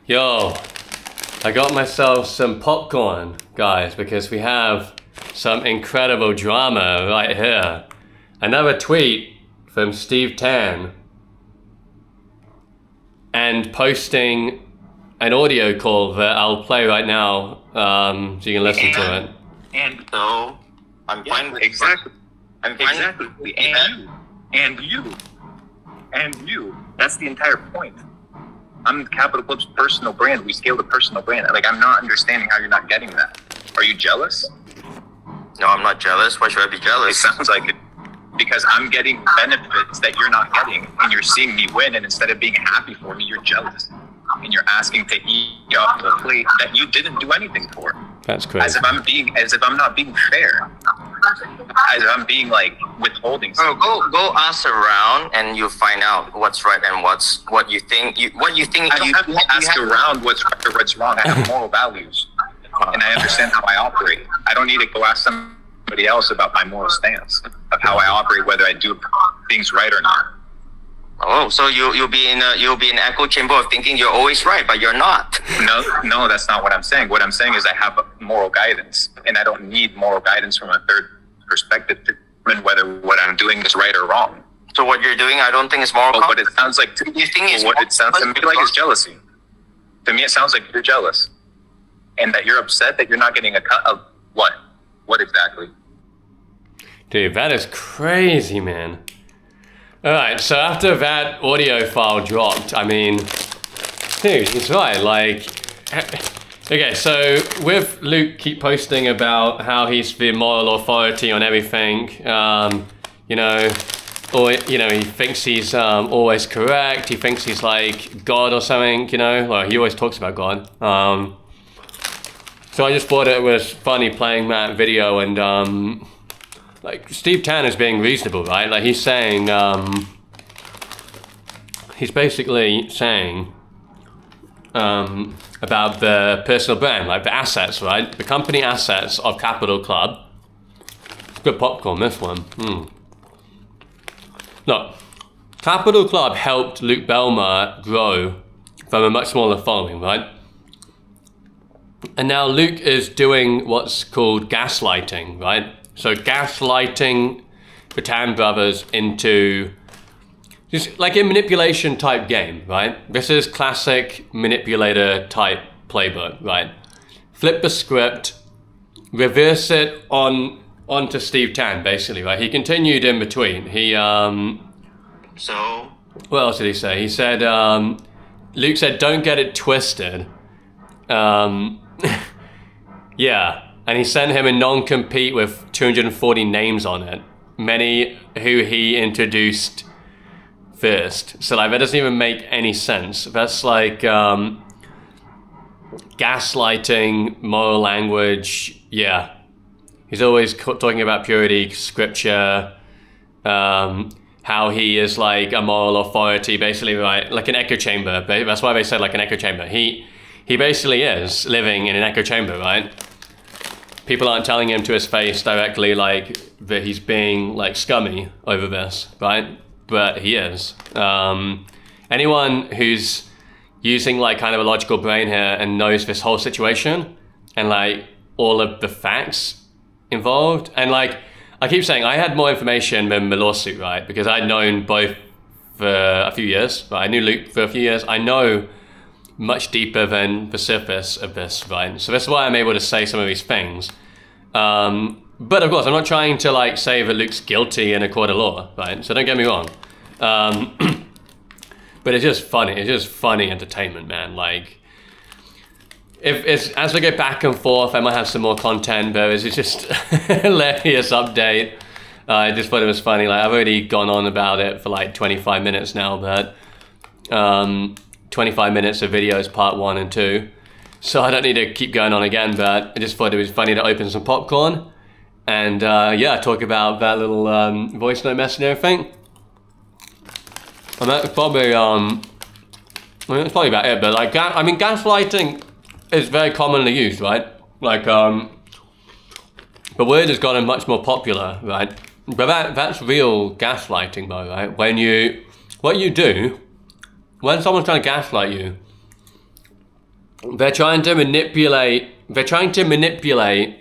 Yo, I got myself some popcorn, guys, because we have some incredible drama right here. Another tweet from Steve Tan and posting an audio call that I'll play right now, so you can listen to it. And so I'm fine with exactly. I'm fine Exactly. with And you. That's the entire point. I'm Capital Club's personal brand. We scale the personal brand. Like, I'm not understanding how you're not getting that. Are you jealous? No, I'm not jealous. Why should I be It jealous? sounds like it. Because I'm getting benefits that you're not getting, and you're seeing me win, and instead of being happy for me, you're jealous. And you're asking to eat off the plate that you didn't do anything for. That's crazy. As if I'm not being fair. As if I'm being like withholding Oh, something. go ask around and you'll find out what's right and what you think. I don't have to ask around what's right or what's wrong. I have moral values, and I understand how I operate. I don't need to go ask somebody else about my moral stance of how I operate, whether I do things right or not. Oh, so you'll be in an echo chamber of thinking you're always right, but you're not. No, that's not what I'm saying. What I'm saying is I have moral guidance, and I don't need moral guidance from a third perspective to determine whether what I'm doing is right or wrong. So what you're doing, I don't think is moral. But what it sounds like to You think it's what it sounds to me like is jealousy. To me, it sounds like you're jealous, and that you're upset that you're not getting a cut of what? What exactly? Dude, that is crazy, man. Alright, so after that audio file dropped, I mean, dude, he's right, like, okay, so with Luke keep posting about how he's the moral authority on everything, you know, or, you know, he thinks he's always correct, he thinks he's like God or something, you know, well, he always talks about God. So I just thought it was funny playing that video, and like, Steve Tan is being reasonable, right? Like, he's saying, he's basically saying about the personal brand, like the assets, right? The company assets of Capital Club. Good popcorn, this one. Look, Capital Club helped Luke Belmar grow from a much smaller following, right? And now Luke is doing what's called gaslighting, right? So gaslighting the Tan brothers into just like a manipulation type game, right? This is classic manipulator type playbook, right? Flip the script, reverse it onto Steve Tan, basically, right? He continued in between. He So what else did he say? He said Luke said, "Don't get it twisted." Yeah. And he sent him a non-compete with 240 names on it, many who he introduced first. So like, that doesn't even make any sense. That's like gaslighting, moral language. Yeah, he's always talking about purity, scripture, how he is like a moral authority, basically, right? Like an echo chamber. That's why they said like an echo chamber. He basically is living in an echo chamber, right? People aren't telling him to his face directly like that he's being like scummy over this, right? But he is. Anyone who's using like kind of a logical brain here and knows this whole situation and like all of the facts involved, and like I keep saying, I had more information than the lawsuit, right? Because I'd known both for a few years, but I knew Luke for a few years. I know much deeper than the surface of this, right? So that's why I'm able to say some of these things. But of course, I'm not trying to like say that Luke's guilty in a court of law, right? So don't get me wrong. But it's just funny. It's just funny entertainment, man. Like, if it's as we go back and forth, I might have some more content, but it's just hilarious update. I just thought it was funny. Like, I've already gone on about it for like 25 minutes now, but 25 minutes of videos, part 1 and 2. So I don't need to keep going on again, but I just thought it was funny to open some popcorn and yeah, talk about that little voice note message and everything. And that's probably, I mean, that's probably about it, but like, I mean, gaslighting is very commonly used, right? Like, the word has gotten much more popular, right? But that's real gaslighting though, right? What you do, when someone's trying to gaslight you, they're trying to manipulate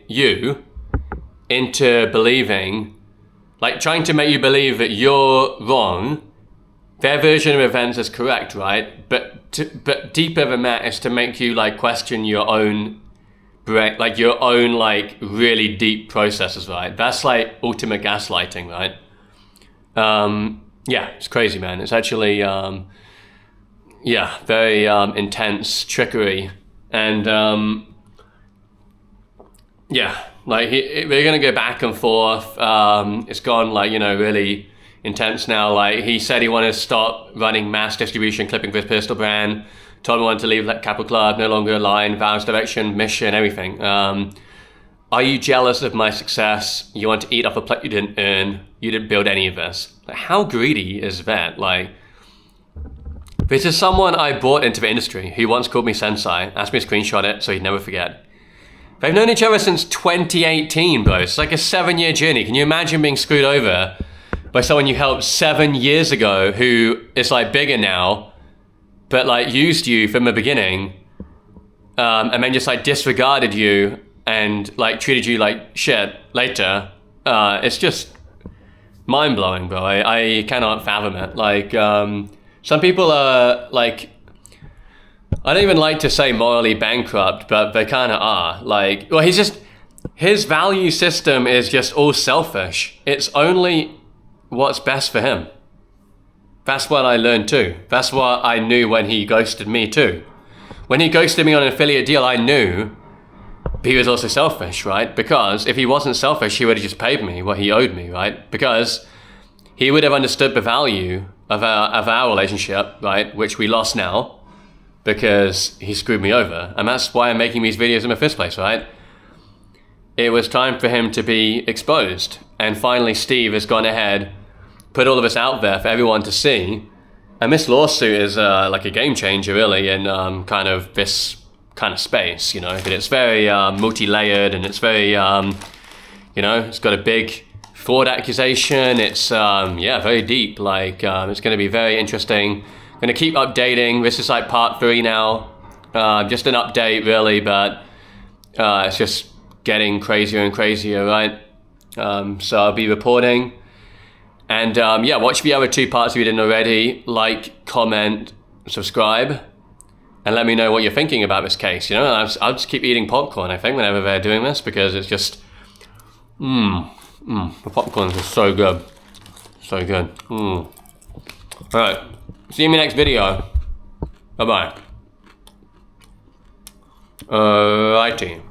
you into believing, like trying to make you believe that you're wrong. Their version of events is correct, right? But deeper than that is to make you like question your own brain, like your own like really deep processes, right? That's like ultimate gaslighting, right? Yeah, it's crazy, man. It's actually very intense trickery, and like we're gonna go back and forth. It's gone like, you know, really intense now. Like he said he wanted to stop running mass distribution clipping for his personal brand. Told me he wanted to leave Capital Club, no longer align, values, direction, mission, everything. Are you jealous of my success? You want to eat off a plate you didn't earn? You didn't build any of this. Like, how greedy is that? Like, this is someone I brought into the industry who once called me sensei, asked me to screenshot it so he'd never forget. They've known each other since 2018, bro. It's like a 7-year journey. Can you imagine being screwed over by someone you helped 7 years ago who is like bigger now, but like used you from the beginning, and then just like disregarded you and like treated you like shit later? It's just mind-blowing, bro. I cannot fathom it. Like, some people are like, I don't even like to say morally bankrupt, but they kind of are. Like, well, his value system is just all selfish. It's only what's best for him. That's what I learned too. That's what I knew when he ghosted me too. When he ghosted me on an affiliate deal, I knew he was also selfish, right? Because if he wasn't selfish, he would have just paid me what he owed me, right? Because he would have understood the value of our relationship, right? Which we lost now because he screwed me over. And that's why I'm making these videos in the first place, right? It was time for him to be exposed. And finally, Steve has gone ahead, put all of this out there for everyone to see. And this lawsuit is like a game changer, really, in kind of this kind of space, you know. But it's very multi-layered, and it's very, you know, it's got a big fraud accusation. It's very deep. Like, it's going to be very interesting. I'm going to keep updating. This is like part 3 now. Just an update, really, but it's just getting crazier and crazier, right? So I'll be reporting. And watch the other 2 parts if you didn't already. Like, comment, subscribe, and let me know what you're thinking about this case. You know, I'll just keep eating popcorn, I think, whenever they're doing this, because it's just, the popcorn is so good. So good. Alright, see you in the next video. Bye-bye. Alrighty.